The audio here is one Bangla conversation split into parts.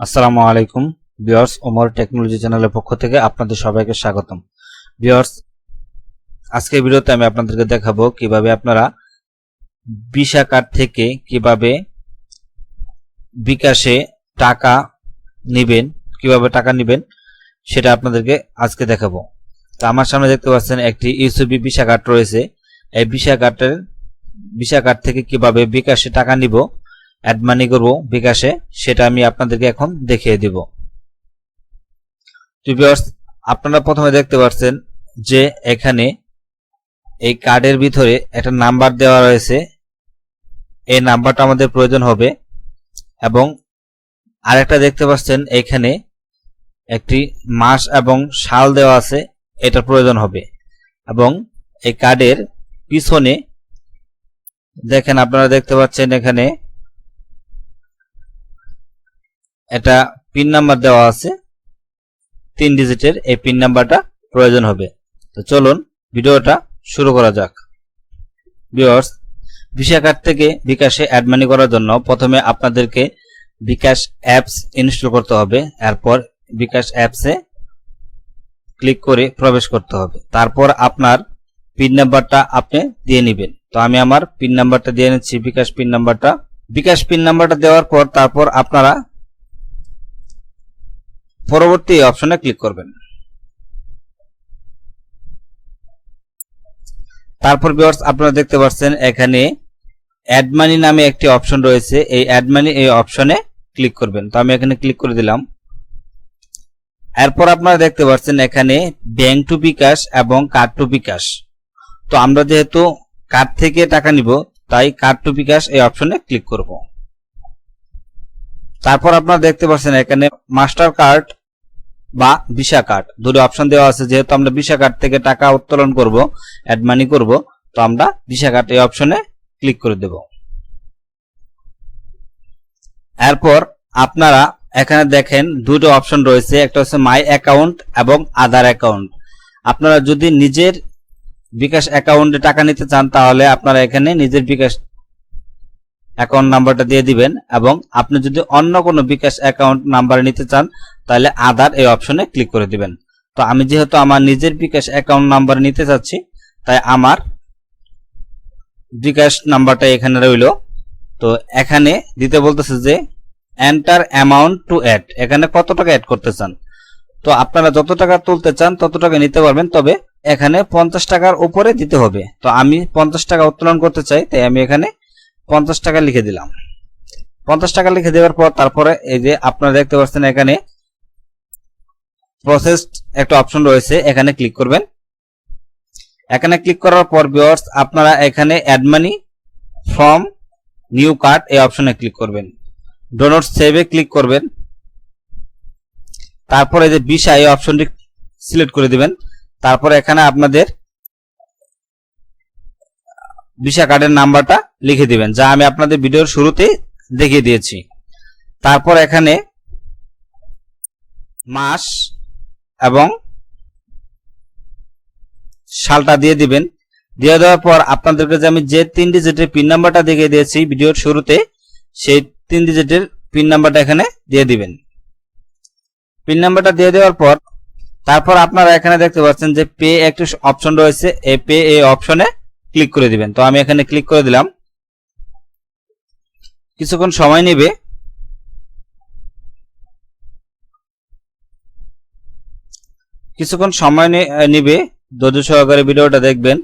আসসালামু আলাইকুম ভিউয়ার্স, ওমর টেকনোলজি চ্যানেলের পক্ষ থেকে আপনাদের সবাইকে স্বাগতম। ভিউয়ার্স, আজকের ভিডিওতে আমি আপনাদেরকে দেখাবো কিভাবে আপনারা ভিসা কার্ড থেকে কিভাবে বিকাশে টাকা নেবেন সেটা আপনাদেরকে আজকে দেখাবো। তো আমার সামনে দেখতে পাচ্ছেন একটি ইউসিবি ভিসা কার্ড রয়েছে। এই ভিসা কার্ড থেকে কিভাবে বিকাশে টাকা নিব, অ্যাড মানি করব বিকাশে, সেটা আমি আপনাদেরকে এখন দেখিয়ে দিব। ভিউয়ার্স, আপনারা প্রথমে দেখতে পাচ্ছেন যে এখানে এই কার্ডের ভিতরে একটা নাম্বার দেওয়া রয়েছে। এই নাম্বারটা আমাদের প্রয়োজন হবে এবং আরেকটা দেখতে পাচ্ছেন এখানে একটি মাস এবং সাল দেওয়া আছে, এটা প্রয়োজন হবে। এবং এই কার্ডের পিছনে দেখেন, আপনারা দেখতে পাচ্ছেন এখানে এটা পিন নাম্বার দেওয়া আছে 3 ডিজিটের। এই পিন নাম্বারটা প্রয়োজন হবে। তো চলুন ভিডিওটা শুরু করা যাক। ভিউয়ার্স, ভিসা কার্ড থেকে বিকাশে অ্যাড মানি করার জন্য প্রথমে আপনাদেরকে বিকাশ অ্যাপস ইনস্টল করতে হবে। এরপর বিকাশ অ্যাপসে ক্লিক করে প্রবেশ করতে হবে। তারপর আপনার পিন নাম্বারটা আপনি দিয়ে নেবেন। তো আমি আমার পিন নাম্বারটা দিয়ে নিচ্ছি, বিকাশ পিন নাম্বারটা দেওয়ার পর তারপর আপনারা পরবর্তী অপশনে ক্লিক করবেন। তারপর ভিউয়ার্স, আপনারা দেখতে পাচ্ছেন এখানে অ্যাড মানি নামে একটি অপশন রয়েছে। এই অ্যাড মানি এই অপশনে ক্লিক করবেন। তো আমি এখানে ক্লিক করে দিলাম। এরপর আপনারা দেখতে পাচ্ছেন এখানে ব্যাংক টু বিকাশ এবং কার্ড টু বিকাশ। তো আমরা যেহেতু কার্ড থেকে টাকা নিব, তাই কার্ড টু বিকাশ এই অপশনে ক্লিক করব। তারপর আপনারা দেখতে পাচ্ছেন এখানে মাস্টার কার্ড বা ভিসা কার্ড দুটো অপশন দেওয়া আছে। যেহেতু আমরা ভিসা কার্ড থেকে টাকা উত্তোলন করব, অ্যাড মানি করব, তো আমরা ভিসা কার্ড এই অপশনে ক্লিক করে দেব। এরপর আপনারা এখানে দেখেন দুটো অপশন রয়েছে, একটা হচ্ছে মাই অ্যাকাউন্ট এবং আদার অ্যাকাউন্ট। আপনারা যদি নিজের বিকাশ অ্যাকাউন্টে টাকা নিতে চান তাহলে আপনারা এখানে নিজের বিকাশ অ্যাকাউন্ট নাম্বারটা দিয়ে দিবেন, এবং আপনি যদি অন্য কোনো বিকাশ অ্যাকাউন্ট নাম্বার নিতে চান তাহলে আদার এই অপশনে ক্লিক করে দিবেন। তো আমি যেহেতু আমার নিজের বিকাশ অ্যাকাউন্ট নাম্বার নিতে চাচ্ছি, তাই আমার বিকাশ নাম্বারটা এখানে রইল। তো এখানে দিতে বলতেছে যে এন্টার অ্যামাউন্ট টু অ্যাড, এখানে কত টাকা অ্যাড করতে চান। তো আপনারা যত টাকা তুলতে চান তত টাকা নিতে পারবেন, তবে এখানে 50 টাকার উপরে দিতে হবে। তো আমি 50 টাকা উত্তোলন করতে চাই, তাই আমি এখানে 50 টাকা লিখে দিলাম। 50 টাকা লিখে দেওয়ার পর তারপরে এই যে আপনারা দেখতে পাচ্ছেন এখানে প্রসেসড একটা অপশন রয়েছে, এখানে ক্লিক করবেন। এখানে ক্লিক করার পর ভিউয়ার্স, আপনারা এখানে add money from new card এই অপশনে ক্লিক করবেন। ডো নট সেভে ক্লিক করবেন। তারপরে এই যে ভিসা এই অপশনটি সিলেক্ট করে দিবেন। তারপরে এখানে আপনাদের ভিসা কার্ডের নাম্বারটা লিখে দিবেন, যা আমি আপনাদের ভিডিওর শুরুতে দেখিয়ে দিয়েছি। তারপর এখানে মাস এবং সালটা দিয়ে দিবেন। দিয়ে দেওয়ার পর আপনাদেরকে যে আমি যে 3 ডিজিটের পিন নাম্বারটা দেখিয়ে দিয়েছি ভিডিওর শুরুতে, সেই 3 ডিজিটের পিন নাম্বারটা এখানে দিয়ে দিবেন। পিন নাম্বারটা দিয়ে দেওয়ার পর তারপর আপনারা এখানে দেখতে পাচ্ছেন যে পে একটি অপশন রয়েছে, এই পে এই অপশনে ক্লিক করে দিবেন। তো আমি এখানে ক্লিক করে দিলাম। কিছুক্ষণ সময় নেবে। ধৈর্য সহকারে ভিডিওটা দেখবেন।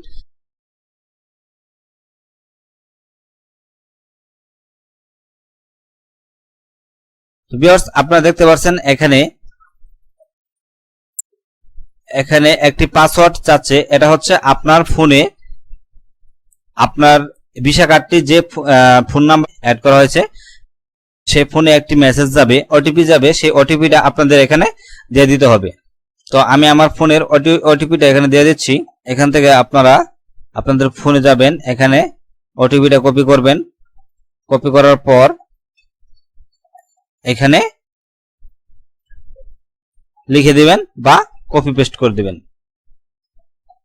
ভিউয়ার্স, আপনারা দেখতে পাচ্ছেন এখানে একটি পাসওয়ার্ড চাচ্ছে। এটা হচ্ছে আপনার ফোনে আপনার ভিসা কার্ডটি যে ফোন নাম্বার অ্যাড করা হয়েছে সেই ফোনে একটি মেসেজ যাবে, ওটিপি যাবে। সেই ওটিপিটা আপনাদের এখানে দিয়ে দিতে হবে। তো আমি আমার ফোনের ওটিপিটা এখানে দিয়ে দিচ্ছি। এখান থেকে আপনারা আপনাদের ফোনে যাবেন, এখানে ওটিপিটা কপি করবেন। কপি করার পর এখানে লিখে দিবেন বা কপি পেস্ট করে দিবেন।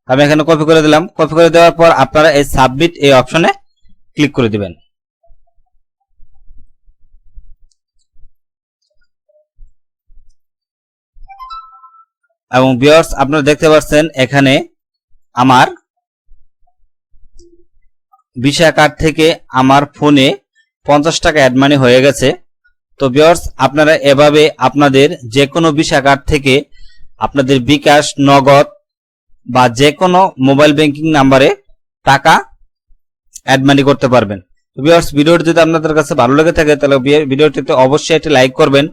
আমি এখানে কপি করে দিলাম। কপি করে দেওয়ার পর আপনারা এই সাবমিট এই অপশনে ক্লিক করে দিবেন। এবং ভিউয়ার্স আপনারা দেখতে পাচ্ছেন এখানে আমার ভিসা কার্ড থেকে আমার ফোনে 50 টাকা অ্যাড মানি হয়ে গেছে। তো ভিউয়ার্স আপনারা এভাবে আপনাদের যে কোনো ভিসা কার্ড থেকে আপনাদের বিকাশ, নগদ বা যে কোনো মোবাইল ব্যাংকিং নাম্বারে টাকা অ্যাড মানি করতে পারবেন। তো ভিউয়ার্স ভিডিওটি যদি আপনাদের কাছে ভালো লেগে থাকে তাহলে ভিডিওটিতে অবশ্যই একটি লাইক করবেন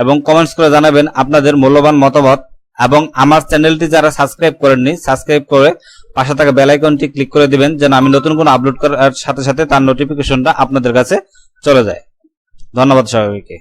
এবং কমেন্টস করে জানাবেন আপনাদের মূল্যবান মতামত। এবং আমার চ্যানেলটি যারা সাবস্ক্রাইব করেননি সাবস্ক্রাইব করে পাশে থাকা বেল আইকনটি ক্লিক করে দিবেন যেন আমি নতুন কোনো আপলোড করার সাথে সাথে তার নোটিফিকেশনটা আপনাদের কাছে চলে যায়। ধন্যবাদ সবাইকে।